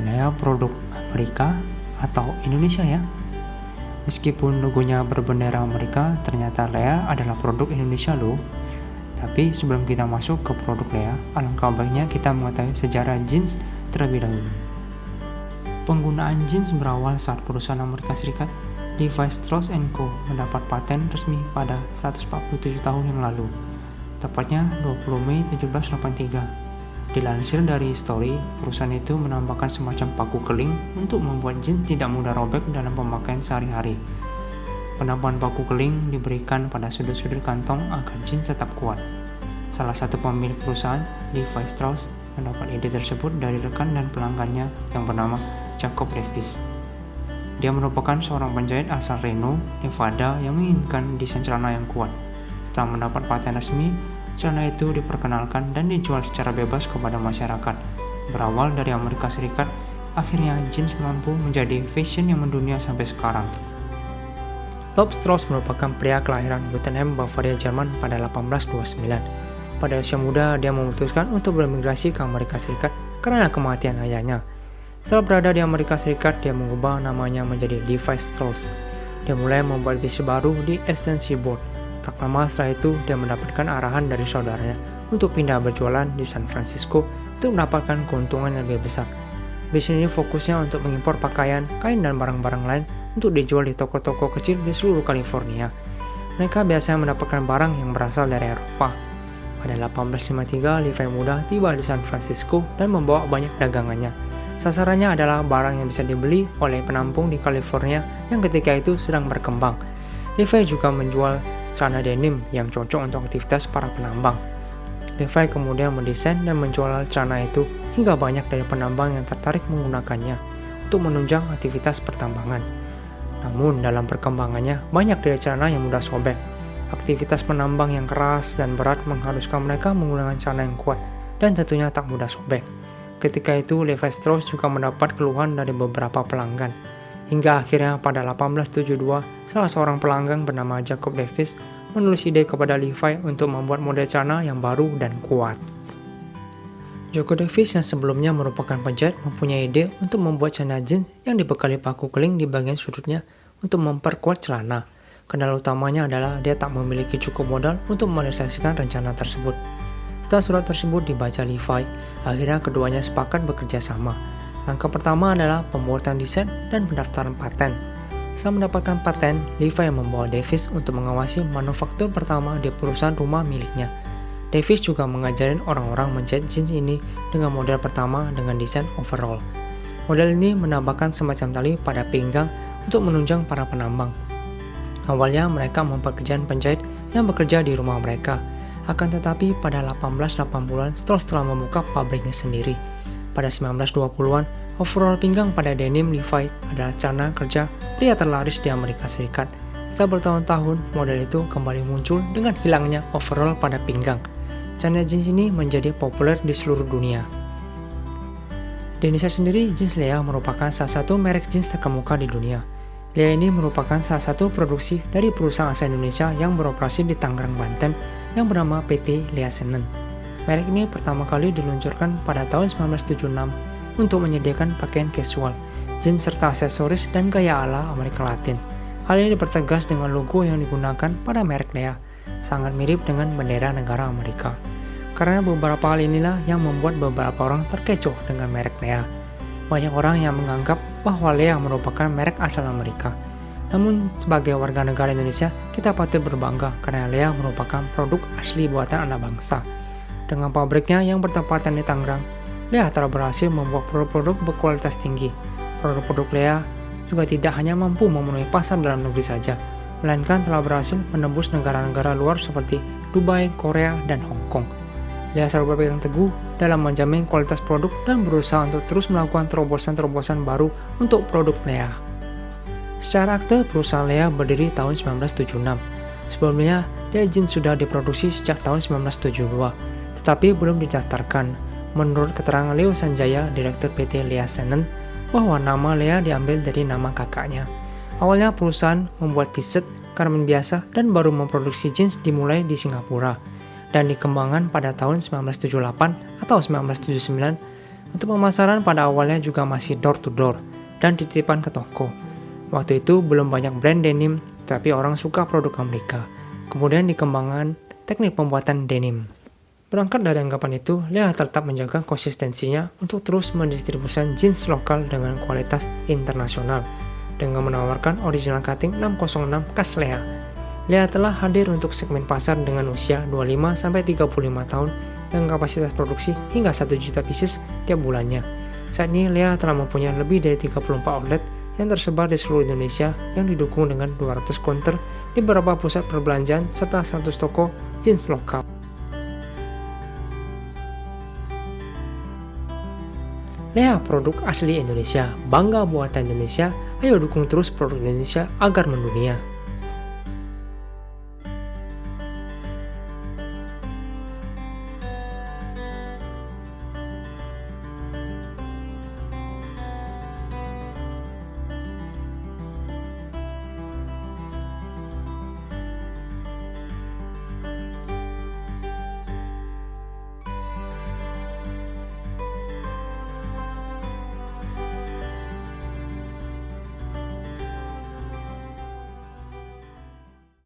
Lea produk Amerika atau Indonesia ya? Meskipun logonya berbendera Amerika, ternyata Lea adalah produk Indonesia loh. Tapi sebelum kita masuk ke produk Lea, alangkah baiknya kita mengetahui sejarah jeans terlebih dahulu. Penggunaan jeans berawal saat perusahaan Amerika Serikat Levi Strauss & Co. mendapat paten resmi pada 147 tahun yang lalu, tepatnya 20 Mei 1783. Dilansir dari History, perusahaan itu menambahkan semacam paku keling untuk membuat jeans tidak mudah robek dalam pemakaian sehari-hari. Penambahan paku keling diberikan pada sudut-sudut kantong agar jeans tetap kuat. Salah satu pemilik perusahaan, Levi Strauss, mendapat ide tersebut dari rekan dan pelanggannya yang bernama Jacob Davis. Dia merupakan seorang penjahit asal Reno, Nevada yang menginginkan desain celana yang kuat. Setelah mendapat paten resmi, celana itu diperkenalkan dan dijual secara bebas kepada masyarakat. Berawal dari Amerika Serikat, akhirnya jeans mampu menjadi fashion yang mendunia sampai sekarang. Loeb Strauss merupakan pria kelahiran Buttenheim, Bavaria, Jerman pada 1829. Pada usia muda, dia memutuskan untuk bermigrasi ke Amerika Serikat karena kematian ayahnya. Setelah berada di Amerika Serikat, dia mengubah namanya menjadi Levi Strauss. Dia mulai membuat bisnis baru di Eastern Seaboard. Tak lama setelah itu, dia mendapatkan arahan dari saudaranya untuk pindah berjualan di San Francisco untuk mendapatkan keuntungan yang lebih besar. Bisnis ini fokusnya untuk mengimpor pakaian, kain, dan barang-barang lain untuk dijual di toko-toko kecil di seluruh California. Mereka biasanya mendapatkan barang yang berasal dari Eropa. Pada 1853, Levi muda tiba di San Francisco dan membawa banyak dagangannya. Sasarannya adalah barang yang bisa dibeli oleh penampung di California yang ketika itu sedang berkembang. Levi juga menjual celana denim yang cocok untuk aktivitas para penambang. Levi kemudian mendesain dan menjual celana itu hingga banyak dari penambang yang tertarik menggunakannya untuk menunjang aktivitas pertambangan. Namun dalam perkembangannya, banyak dari celana yang mudah sobek. Aktivitas penambang yang keras dan berat mengharuskan mereka menggunakan celana yang kuat dan tentunya tak mudah sobek. Ketika itu, Levi Strauss juga mendapat keluhan dari beberapa pelanggan. Hingga akhirnya pada 1872, salah seorang pelanggan bernama Jacob Davis menulis ide kepada Levi untuk membuat model celana yang baru dan kuat. Jacob Davis yang sebelumnya merupakan penjahit mempunyai ide untuk membuat celana jeans yang dibekali paku keling di bagian sudutnya untuk memperkuat celana. Kendala utamanya adalah dia tak memiliki cukup modal untuk merealisasikan rencana tersebut. Setelah surat tersebut dibaca Levi, akhirnya keduanya sepakat bekerja sama. Langkah pertama adalah pembuatan desain dan pendaftaran paten. Setelah mendapatkan paten, Levi membawa Davis untuk mengawasi manufaktur pertama di perusahaan rumah miliknya. Davis juga mengajarin orang-orang menjahit jeans ini dengan model pertama dengan desain overall. Model ini menambahkan semacam tali pada pinggang untuk menunjang para penambang. Awalnya mereka mempekerjakan penjahit yang bekerja di rumah mereka. Akan tetapi pada 1880-an, Strauss telah membuka pabriknya sendiri. Pada 1920-an, overall pinggang pada denim Levi adalah celana kerja pria terlaris di Amerika Serikat. Setelah bertahun-tahun, model itu kembali muncul dengan hilangnya overall pada pinggang. Celana jeans ini menjadi populer di seluruh dunia. Di Indonesia sendiri, jeans Lea merupakan salah satu merek jeans terkemuka di dunia. Lea ini merupakan salah satu produksi dari perusahaan asal Indonesia yang beroperasi di Tangerang, Banten, yang bernama PT Lea Senen. Merek ini pertama kali diluncurkan pada tahun 1976 untuk menyediakan pakaian casual, jeans serta aksesoris dan gaya ala Amerika Latin. Hal ini dipertegas dengan logo yang digunakan pada merek Lea, sangat mirip dengan bendera negara Amerika. Karena beberapa hal inilah yang membuat beberapa orang terkecoh dengan merek Lea. Banyak orang yang menganggap bahwa Lea merupakan merek asal Amerika. Namun, sebagai warga negara Indonesia, kita patut berbangga karena Lea merupakan produk asli buatan anak bangsa. Dengan pabriknya yang bertempatan di Tangerang, Lea telah berhasil membuat produk-produk berkualitas tinggi. Produk-produk Lea juga tidak hanya mampu memenuhi pasar dalam negeri saja, melainkan telah berhasil menembus negara-negara luar seperti Dubai, Korea, dan Hong Kong. Lea selalu berpegang teguh dalam menjamin kualitas produk dan berusaha untuk terus melakukan terobosan-terobosan baru untuk produk Lea. Secara akte, perusahaan Lea berdiri tahun 1976. Sebelumnya, Lea Jeans sudah diproduksi sejak tahun 1972, tetapi belum didaftarkan. Menurut keterangan Leo Sanjaya, Direktur PT Lea Senen, bahwa nama Lea diambil dari nama kakaknya. Awalnya perusahaan membuat t-shirt, garmen biasa, dan baru memproduksi jeans dimulai di Singapura, dan dikembangkan pada tahun 1978 atau 1979 Untuk pemasaran pada awalnya juga masih door to door dan titipan ke toko. Waktu itu belum banyak brand denim, tapi orang suka produk Amerika. Kemudian dikembangkan teknik pembuatan denim. Berangkat dari anggapan itu, Lea tetap menjaga konsistensinya untuk terus mendistribusikan jeans lokal dengan kualitas internasional dengan menawarkan original cutting 606 khas Lea. Lea telah hadir untuk segmen pasar dengan usia 25-35 tahun dengan kapasitas produksi hingga 1 juta pieces tiap bulannya. Saat ini Lea telah mempunyai lebih dari 34 outlet yang tersebar di seluruh Indonesia yang didukung dengan 200 counter di beberapa pusat perbelanjaan serta 100 toko jeans lokal. Lea, produk asli Indonesia, bangga buatan Indonesia, ayo dukung terus produk Indonesia agar mendunia.